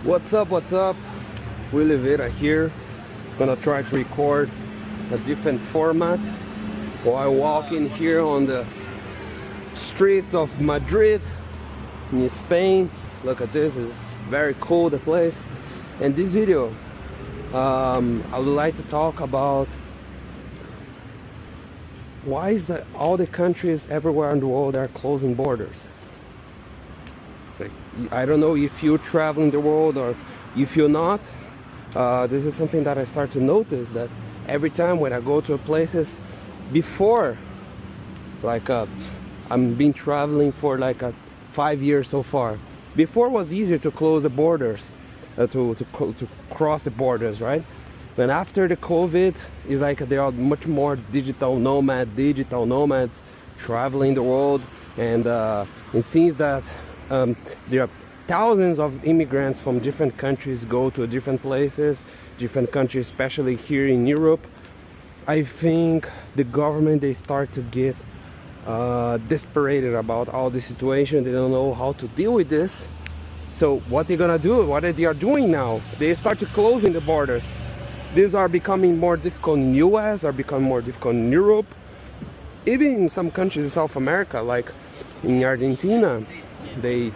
What's up, what's up? Willy Vera here. Gonna try to record a different format while walking here on the streets of Madrid in Spain. Look at this, it's very cool, the place. And this video, I would like to talk about why is that all the countries everywhere in the world are closing borders. Like, I don't know if you're traveling the world or if you're not. This is something that I start to notice, that every time when I go to places before, like I've been traveling for like 5 years so far. Before it was easier to close the borders, to cross the borders, right? But after the COVID, it's like there are much more digital nomads traveling the world, and it seems that there are thousands of immigrants from different countries go to different places, different countries, especially here in Europe. I think the government, they start to get desperate about all the situation. They don't know how to deal with this. So what they're gonna do, what they are doing now, they start to closing the borders. These are becoming more difficult in US, are becoming more difficult in Europe, even in some countries in South America, like in Argentina. The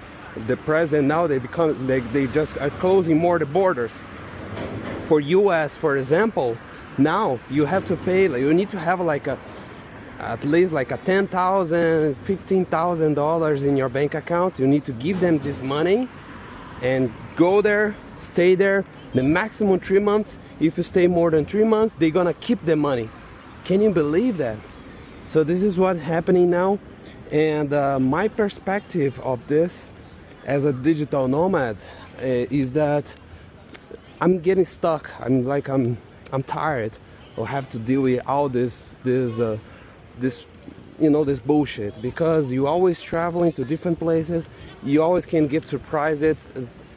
president now, they just are closing more the borders. For US, for example, now you have to pay, like, you need to have like at least like a $10,000, $15,000 in your bank account. You need to give them this money and go there, stay there the maximum 3 months. If you stay more than 3 months, they're gonna keep the money. Can you believe that? So this is what's happening now. And my perspective of this as a digital nomad is that I'm getting stuck. I'm tired of have to deal with all this bullshit, because you always traveling to different places. You always can get surprised.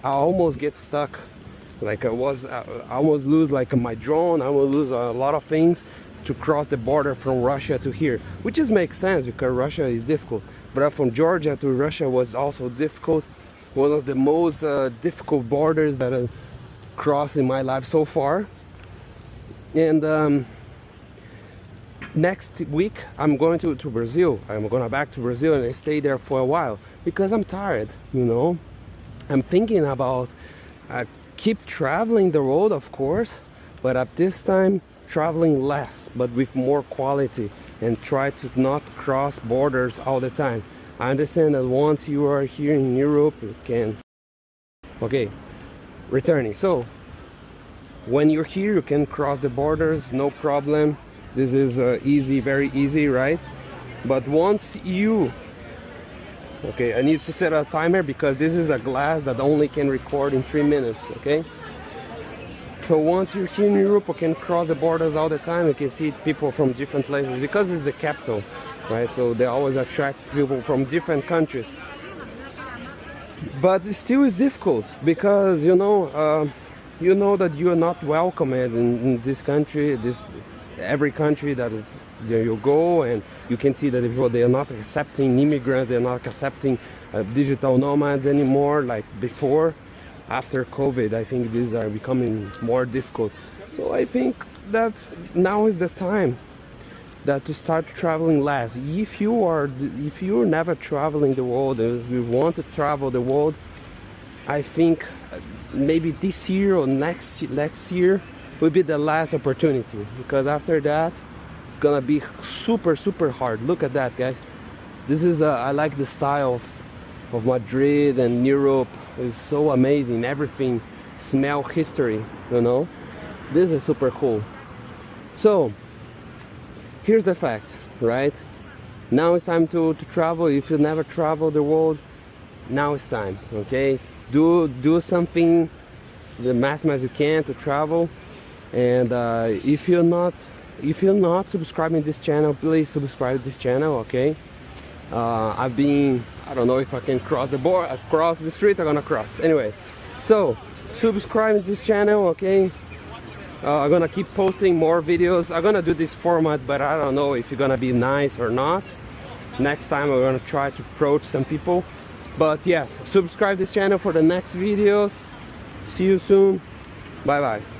I almost get stuck. Like I almost lose like my drone. I will lose a lot of things to cross the border from Russia to here, which just makes sense because Russia is difficult. But from Georgia to Russia was also difficult. One of the most difficult borders that I crossed in my life so far. And next week I'm going to Brazil. I'm going back to Brazil and I stay there for a while because I'm tired, you know. I'm thinking about keep traveling the road, of course, but at this time traveling less but with more quality, and try to not cross borders all the time. I understand that once you are here in Europe, you can, okay, returning. So when you're here, you can cross the borders, no problem. This is easy, very easy, right? But once you, okay, I need to set a timer because this is a glass that only can record in 3 minutes, okay? So once you're here in Europe, you can cross the borders all the time. You can see people from different places because it's the capital, right? So they always attract people from different countries. But it still is difficult because you know that you are not welcome in this country, every country that there you go, and you can see that they are not accepting immigrants, they're not accepting digital nomads anymore like before. After COVID, I think these are becoming more difficult. So I think that now is the time that to start traveling less. If you're never traveling the world, and if you want to travel the world, I think maybe this year or next year will be the last opportunity, because after that it's gonna be super hard. Look at that, guys. This is I like the style of Madrid and Europe. Is so amazing. Everything smell history, you know. This is super cool. So here's the fact, right? Now it's time to travel. If you never traveled the world, now it's time, okay? Do something the maximum as you can to travel. And if you're not subscribing to this channel, please subscribe to this channel, okay? I don't know if I can cross the board, across the street. I'm gonna cross anyway. So subscribe to this channel, okay? I'm gonna keep posting more videos. I'm gonna do this format, but I don't know if it's gonna be nice or not. Next time I'm gonna try to approach some people. But yes, subscribe this channel for the next videos. See you soon. Bye bye.